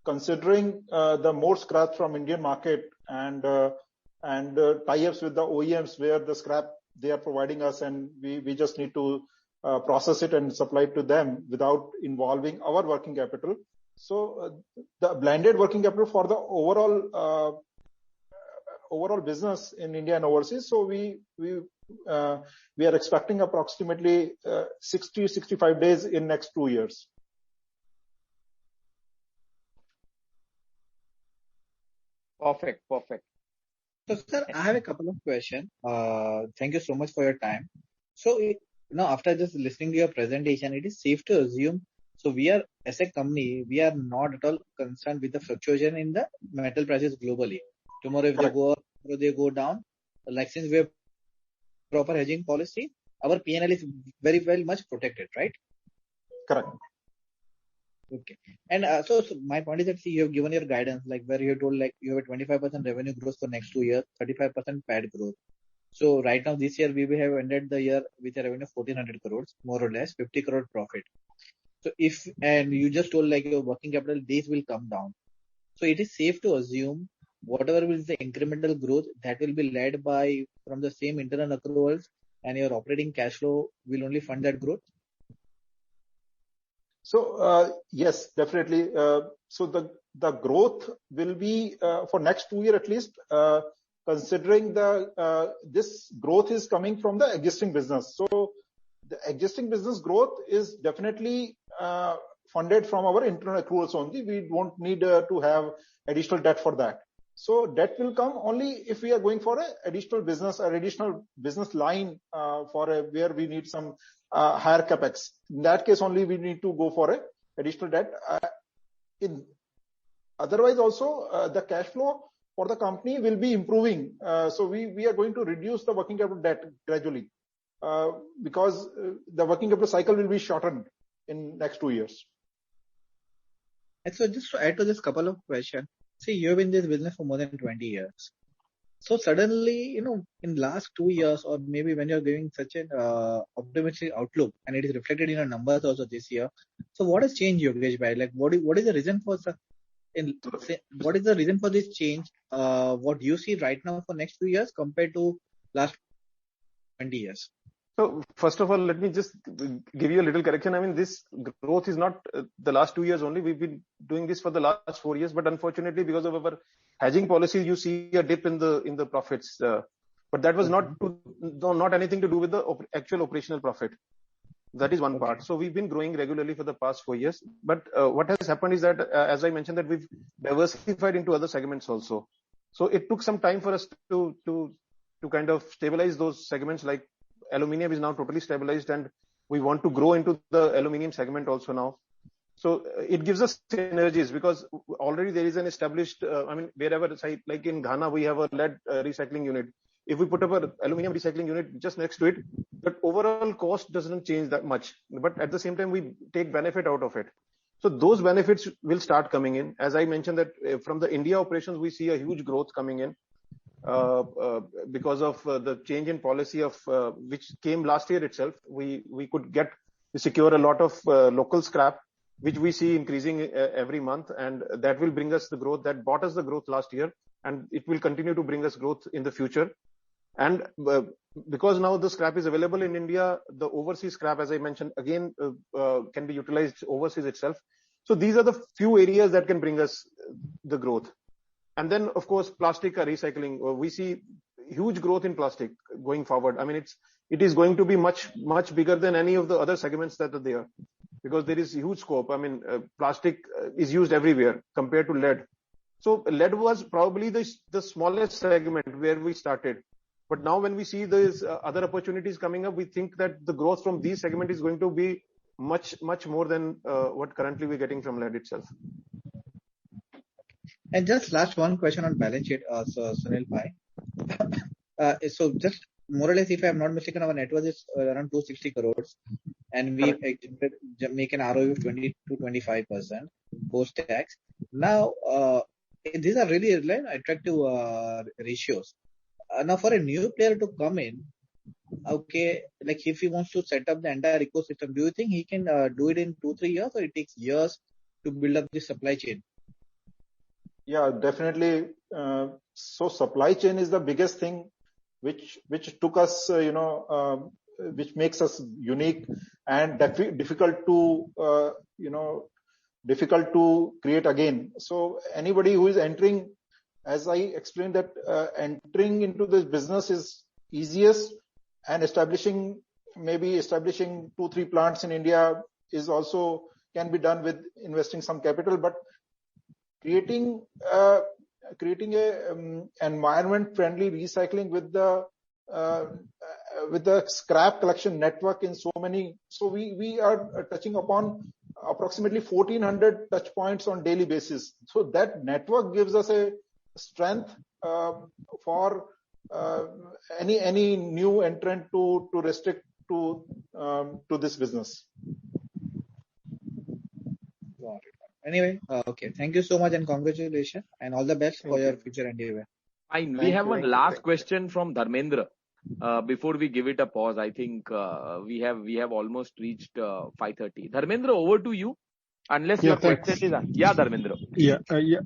considering the more scrap from Indian market and tie-ups with the OEMs, where the scrap they are providing us, and we just need to process it and supply it to them without involving our working capital. So the blended working capital for the overall business in India and overseas. So we are expecting approximately 60-65 days in next 2 years. Perfect. So, sir, I have a couple of questions. Thank you so much for your time. So, after just listening to your presentation, it is safe to assume, so we are, as a company, we are not at all concerned with the fluctuation in the metal prices globally. Tomorrow, if they go up, tomorrow they go down. Like, since we have proper hedging policy, our P&L is very well much protected, right? Correct. Okay. And so my point is that, see, you have given your guidance, like where you told like you have a 25% revenue growth for next 2 years, 35% PAT growth. So right now this year we will have ended the year with a revenue of 1400 crores, more or less 50 crore profit. So and you just told like your working capital days will come down. So it is safe to assume whatever is the incremental growth that will be led by from the same internal accruals, and your operating cash flow will only fund that growth. So yes, definitely. So the growth will be for next 2 years at least, considering this growth is coming from the existing business. So the existing business growth is definitely funded from our internal accruals only. We won't need to have additional debt for that. So debt will come only if we are going for an additional business line where we need some higher capex. In that case only we need to go for a additional debt. Otherwise also the cash flow for the company will be improving. So we are going to reduce the working capital debt gradually because the working capital cycle will be shortened in next 2 years. And so just to add to this couple of questions, see, you have been in this business for more than 20 years. So suddenly, in last 2 years, or maybe when you're giving such an optimistic outlook, and it is reflected in your numbers also this year. So what has changed, Yogesh bhai? Like, what is the reason for this change? What you see right now for next 2 years compared to last 20 years? So first of all, let me just give you a little correction. I mean, this growth is not the last 2 years only. We've been doing this for the last 4 years, but unfortunately, because of our hedging policy, you see a dip in the profits. But that was not anything to do with the actual operational profit. That is one part. So we've been growing regularly for the past 4 years. But what has happened is that, as I mentioned, that we've diversified into other segments also. So it took some time for us to kind of stabilize those segments. Like aluminium is now totally stabilized, and we want to grow into the aluminium segment also now. So it gives us synergies because already there is an established, wherever, like in Ghana, we have a lead recycling unit. If we put up an aluminium recycling unit just next to it, the overall cost doesn't change that much. But at the same time, we take benefit out of it. So those benefits will start coming in. As I mentioned that from the India operations, we see a huge growth coming in because of the change in policy of which came last year itself. We could secure a lot of local scrap, which we see increasing every month, and that will bring us the growth that brought us the growth last year, and it will continue to bring us growth in the future. And because now the scrap is available in India, the overseas scrap, as I mentioned, again can be utilized overseas itself. So these are the few areas that can bring us the growth. And then, of course, plastic recycling. We see huge growth in plastic going forward. I mean, it is going to be much bigger than any of the other segments that are there, because there is huge scope. I mean, plastic is used everywhere compared to lead. So lead was probably the smallest segment where we started. But now when we see these other opportunities coming up, we think that the growth from these segment is going to be much more than what currently we're getting from lead itself. And just last one question on balance sheet, so Sunil Bhai. So just more or less, if I'm not mistaken, our net worth is around 260 crores, and we make an ROE of 20 to 25% post tax. Now, these are really attractive ratios. Now, for a new player to come in, okay, like if he wants to set up the entire ecosystem, do you think he can do it in 2-3 years, or it takes years to build up the supply chain? Yeah, definitely. So supply chain is the biggest thing which took us, which makes us unique and difficult to create again. So anybody who is entering, as I explained, that entering into this business is easiest, and establishing 2-3 plants in India is also can be done with investing some capital, but creating a environment friendly recycling with the scrap collection network in so we are touching upon approximately 1400 touch points on daily basis. So that network gives us a strength for any new entrant to restrict to this business. Anyway, okay. Thank you so much and congratulations and all the best for your future endeavor. Fine. We have one last question from Dharmendra. Before we give it a pause, I think we have almost reached 5:30. Dharmendra, over to you. Unless your question is Dharmendra.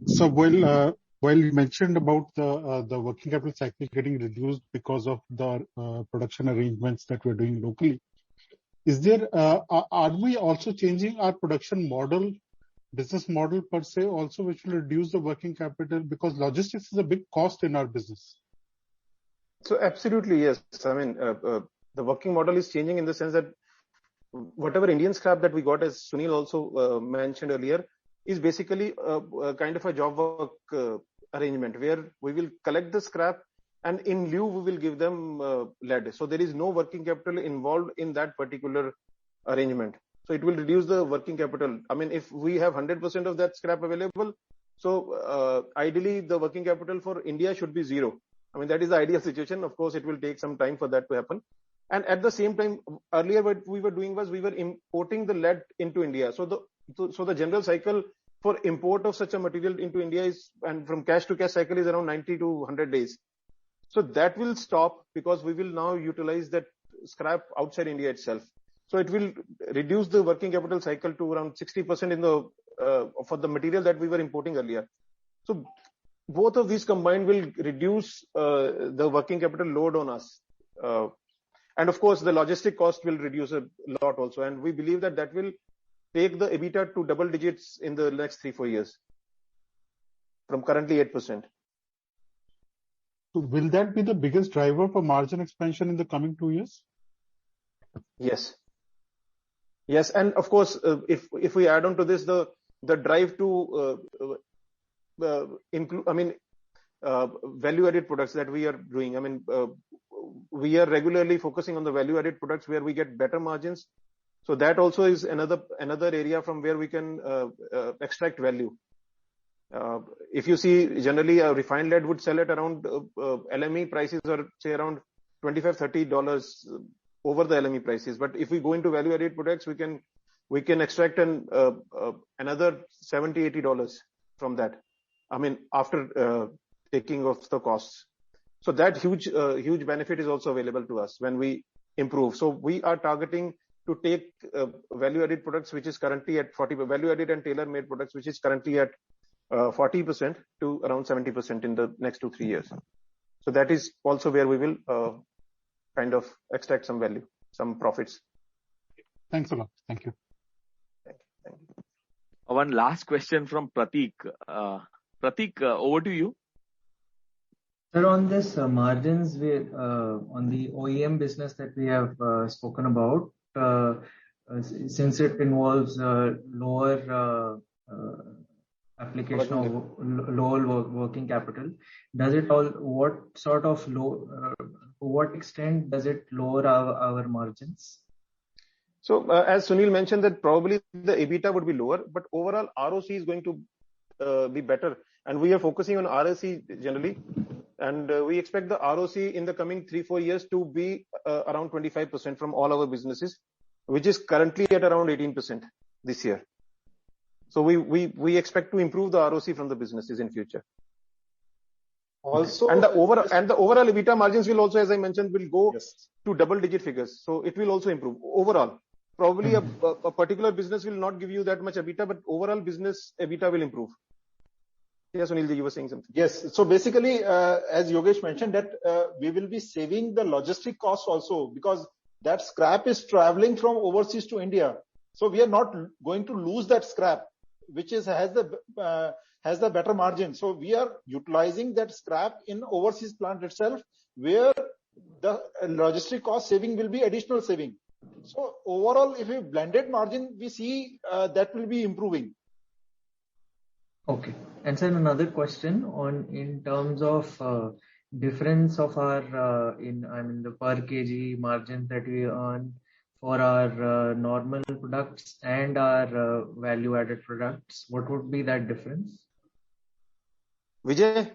So while you mentioned about the working capital cycle getting reduced because of the production arrangements that we're doing locally, are we also changing our production model, business model per se also, which will reduce the working capital, because logistics is a big cost in our business? So absolutely, yes. I mean, the working model is changing in the sense that whatever Indian scrap that we got, as Sunil also mentioned earlier, is basically a kind of a job work arrangement where we will collect the scrap and in lieu we will give them lead. So there is no working capital involved in that particular arrangement. So it will reduce the working capital. I mean, if we have 100% of that scrap available, so ideally the working capital for India should be zero. I mean, that is the ideal situation. Of course, it will take some time for that to happen. And at the same time, earlier what we were doing was we were importing the lead into India. So the general cycle for import of such a material into India is, and from cash to cash cycle is around 90 to 100 days. So that will stop because we will now utilize that scrap outside India itself. So it will reduce the working capital cycle to around 60% in the for the material that we were importing earlier. So both of these combined will reduce the working capital load on us. And of course, the logistic cost will reduce a lot also. And we believe that will take the EBITDA to double digits in the next 3-4 years from currently 8%. So will that be the biggest driver for margin expansion in the coming 2 years? Yes. Yes, and of course, if we add on to this the drive to include, value-added products that we are doing. I mean, we are regularly focusing on the value-added products where we get better margins. So that also is another area from where we can extract value. If you see, generally a refined lead would sell at around LME prices or say around $25-30 over the LME prices. But if we go into value-added products, we can extract another $70-80 from that. I mean, after taking off the costs. So that huge benefit is also available to us when we improve. So we are targeting to take value-added products, which is currently at 40%, value-added and tailor-made products, which is currently at 40% to around 70% in the next 2-3 years. So that is also where we will kind of extract some value, some profits. Thanks a lot. Thank you. Thank you. One last question from Pratik. Pratik, over to you. Sir, on this margins, on the OEM business that we have spoken about, since it involves lower application of lower working capital, what sort of to what extent does it lower our margins? So as Sunil mentioned, that probably the EBITDA would be lower, but overall ROC is going to be better, and we are focusing on ROC generally, and we expect the ROC in the coming 3-4 years to be around 25% from all our businesses, which is currently at around 18% this year. So we expect to improve the ROC from the businesses in future. Also, and the overall EBITDA margins will also, as I mentioned, will go to double-digit figures. So it will also improve overall. Probably a particular business will not give you that much EBITDA, but overall business EBITDA will improve. Yes, Sunil, you were saying something. Yes. So basically, as Yogesh mentioned, that we will be saving the logistic costs also, because that scrap is traveling from overseas to India. So we are not going to lose that scrap, which has the better margin. So we are utilizing that scrap in overseas plant itself, where the logistic cost saving will be additional saving. So overall, if we blended margin, we see that will be improving. Okay. And sir, another question in terms of difference of our the per kg margins that we earn for our normal products and our value-added products. What would be that difference? Vijay?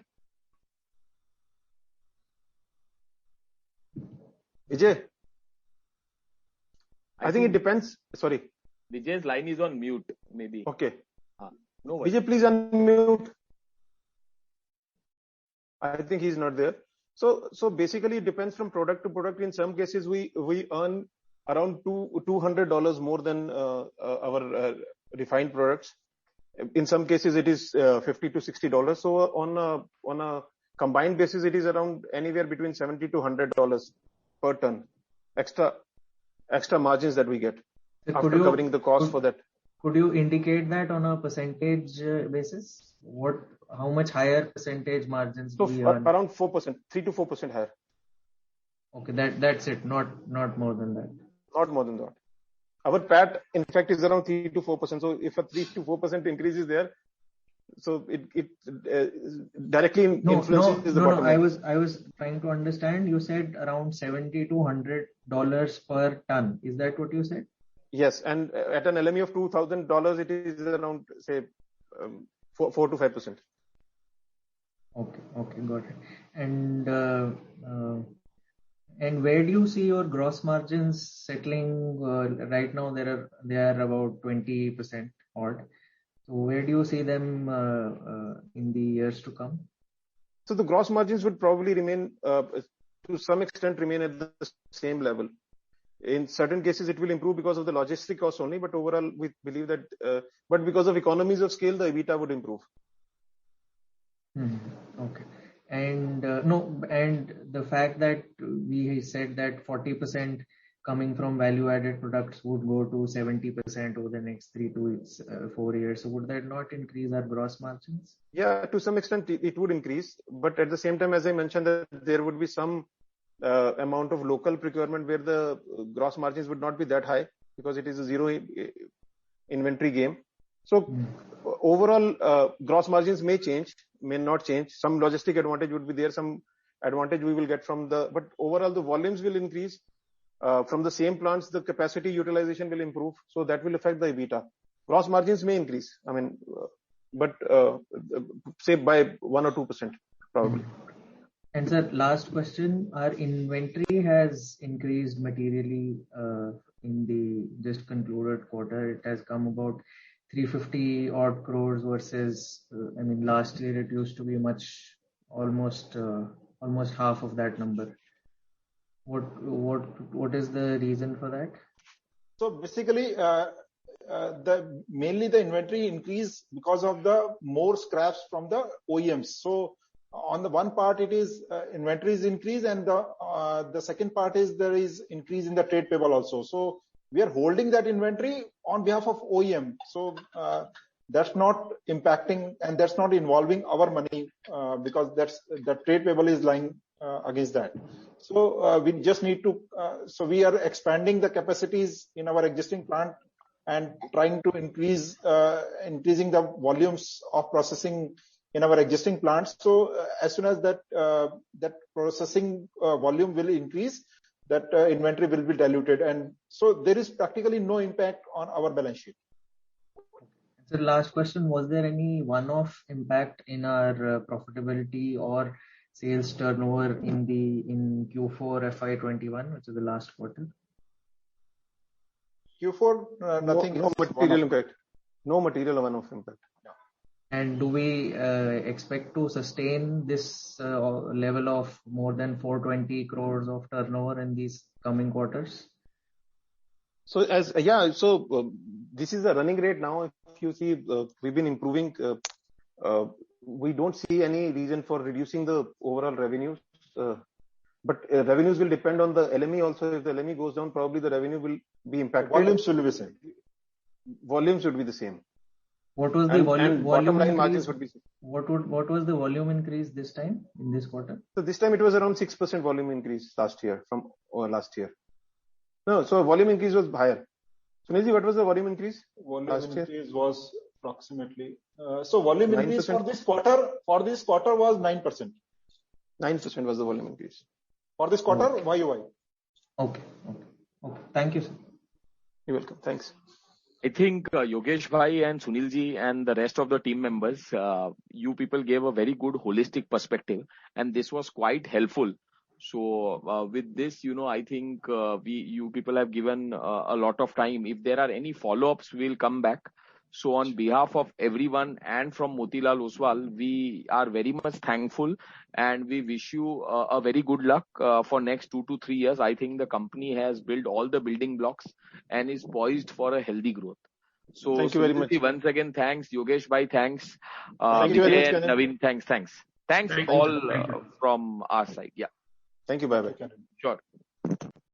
I think it depends. Sorry. Vijay's line is on mute, maybe. Okay. No worries. Vijay, please unmute. I think he's not there. So basically it depends from product to product. In some cases we earn around $200 more than our refined products. In some cases it is $50 to $60. So on a combined basis it is around anywhere between $70 to $100 per ton extra margins that we get after covering the cost for that. Could you indicate that on a percentage basis? How much higher percentage margins do we earn? Around 4%, 3 to 4% higher. Okay, that's it. Not more than that. Not more than that. Our PAT, in fact, is around 3 to 4%. So if a 3 to 4% increase is there, so it directly influences the bottom line. I was trying to understand. You said around $70 to $100 per ton. Is that what you said? Yes, and at an LME of $2,000, it is around, say, 4 to 5%. Okay, got it. And where do you see your gross margins settling? Right now, they are about 20% odd. So where do you see them in the years to come? So the gross margins would probably remain, to some extent, remain at the same level. In certain cases, it will improve because of the logistic cost only, but overall, we believe that, but because of economies of scale, the EBITDA would improve. Okay. And and the fact that we said that 40% coming from value-added products would go to 70% over the next 3 to 4 years. So would that not increase our gross margins? Yeah, to some extent, it would increase. But at the same time, as I mentioned, that there would be some amount of local procurement where the gross margins would not be that high because it is a zero inventory game. So overall, gross margins may not change. Some logistic advantage would be there, some advantage we will get from but overall the volumes will increase. From the same plants, the capacity utilization will improve. So that will affect the EBITDA. Gross margins may increase. I mean, but say by 1 or 2% probably. And sir, last question. Our inventory has increased materially in the just concluded quarter. It has come about 350 odd crores versus, last year it used to be almost half of that number. What is the reason for that? So basically, mainly the inventory increase because of the more scraps from the OEMs. So on the one part, it is inventory is increase, and the second part is there is increase in the trade payable also. So we are holding that inventory on behalf of OEM. So that's not impacting and that's not involving our money because the trade payable is lying against that. So we just need to. So we are expanding the capacities in our existing plant and trying to increasing the volumes of processing in our existing plants. So as soon as that processing volume will increase, that inventory will be diluted, and so there is practically no impact on our balance sheet. So last question, was there any one-off impact in our profitability or sales turnover in Q4 FY21, which is the last quarter? Q4, nothing. No material impact. No material one-off impact. And do we expect to sustain this level of more than 420 crores of turnover in these coming quarters? So this is the running rate now. If you see, we've been improving. We don't see any reason for reducing the overall revenues. But revenues will depend on the LME also. If the LME goes down, probably the revenue will be impacted. Volumes will be the same. Volumes would be the same. What was the volume line increase? Margins would be same. What was the volume increase this time in this quarter? So this time it was around 6% volume increase last year from last year. No, so volume increase was higher. Sunilji, what was the volume increase? Volume increase was approximately. So volume 9%. Increase for this quarter was 9%. 9% was the volume increase. For this quarter, YOY. Okay. Thank you, sir. You're welcome. Thanks. I think Yogesh Bhai and Sunil ji and the rest of the team members, you people gave a very good holistic perspective, and this was quite helpful. So with this, I think you people have given a lot of time. If there are any follow-ups, we'll come back. So on behalf of everyone and from Motilal Oswal, we are very much thankful, and we wish you a very good luck for next 2 to 3 years. I think the company has built all the building blocks and is poised for a healthy growth. So thank you very much. Once again, thanks. Yogesh Bhai, thanks. Thank you very much, Naveen, thanks. Thanks all from our side. Yeah. Thank you. Bye-bye. Sure.